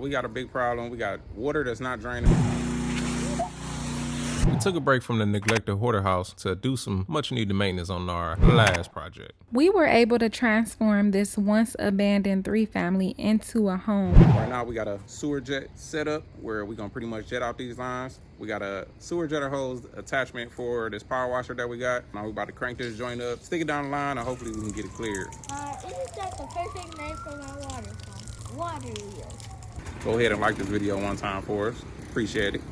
We got a big problem. We got water that's not draining. We took a break from the neglected hoarder house to do some much needed maintenance on our last project. We were able to transform this once abandoned 3-family into a home. Right now we got a sewer jet set up where we're gonna pretty much jet out these lines. We got a sewer jetter hose attachment for this power washer that we got. Now we're about to crank this joint up, stick it down the line, and hopefully we can get it cleared. Isn't that the perfect name for my water pump? Water wheel. Go ahead and like this video one time for us. Appreciate it.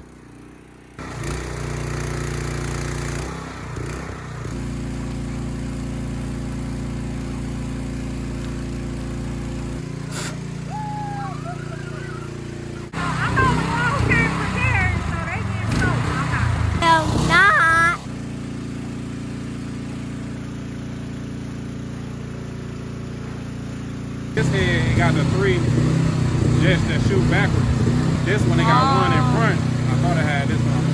This head, it got the 3 jets that shoot backwards. This one, it got one in front. I thought it had this one.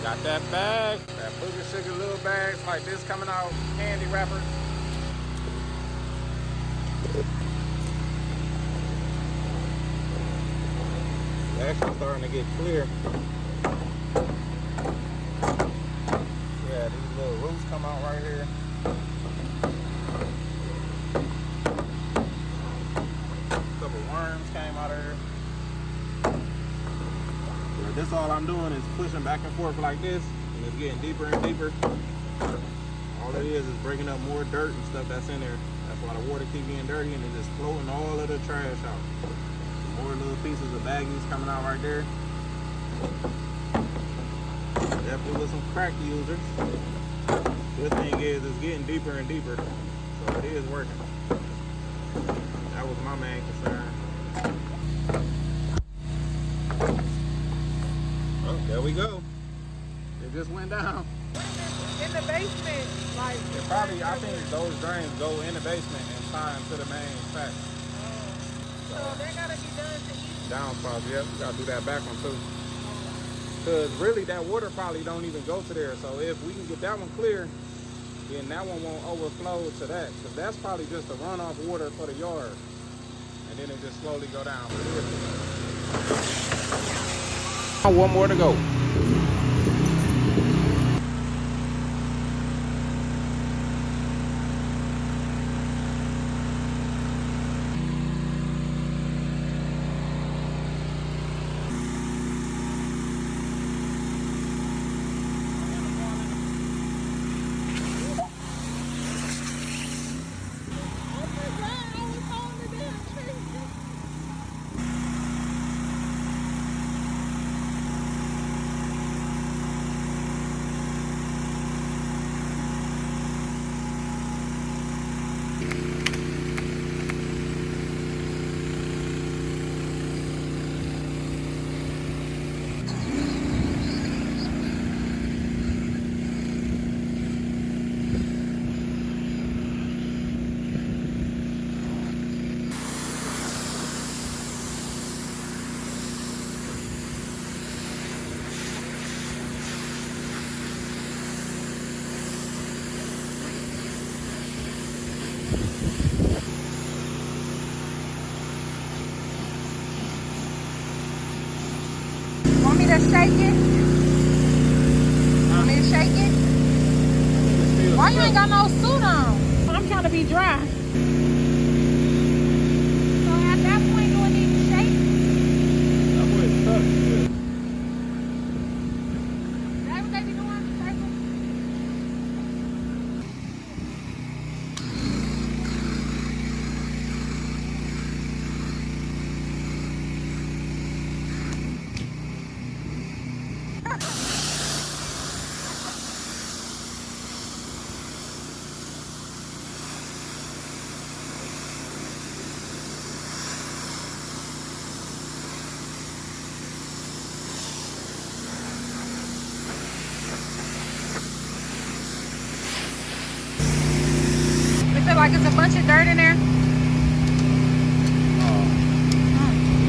Got that bag, that booger sugar little bags like this coming out, candy wrappers. It's actually starting to get clear. Yeah, these little roots come out right here. A couple worms came out of here. This all I'm doing is pushing back and forth like this, and it's getting deeper and deeper. All it is breaking up more dirt and stuff that's in there. That's why the water keep getting dirty, and it's just floating all of the trash out. More little pieces of baggies coming out right there. Definitely with some crack users. Good thing is it's getting deeper and deeper, so it is working. That was my main concern. There we go. It just went down. In the basement, like. It probably, I think those drains go in the basement and tie into the main track. So they gotta be done to each. Downspouts, yep. We gotta do that back one too. Cause really that water probably don't even go to there. So if we can get that one clear, then that one won't overflow to that. Cause that's probably just the runoff water for the yard. And then it just slowly go down. One more to go. Want me to shake it? Want me to shake it? Why you ain't got no suit on? I'm trying to be dry. So at that point, do I need to shake? That boy's tough. Is that what they be doing? like it's a bunch of dirt in there? The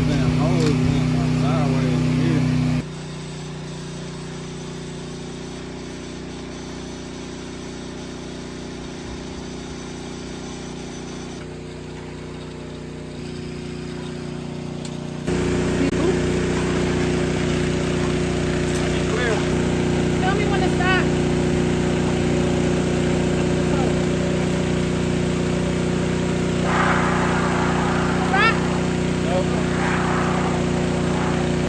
damn hose went sideways here. Tell me when to stop.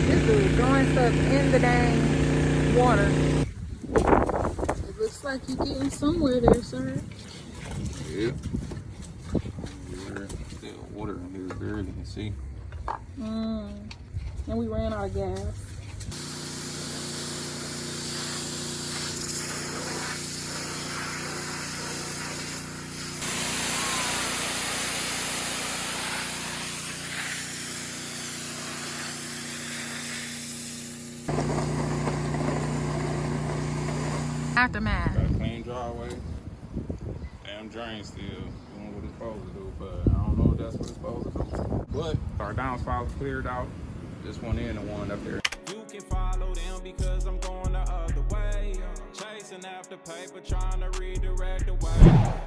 This dude throwing stuff in the dang water. It looks like you're getting somewhere there, sir. Yeah. Still water in here, barely can see. And we ran out of gas. Aftermath. Got a clean driveway. Damn drain still doing what it's supposed to do, but I don't know if that's what it's supposed to do. But our downspouts cleared out. This one in and one up there. You can follow them because I'm going the other way. Chasing after paper, trying to redirect the way.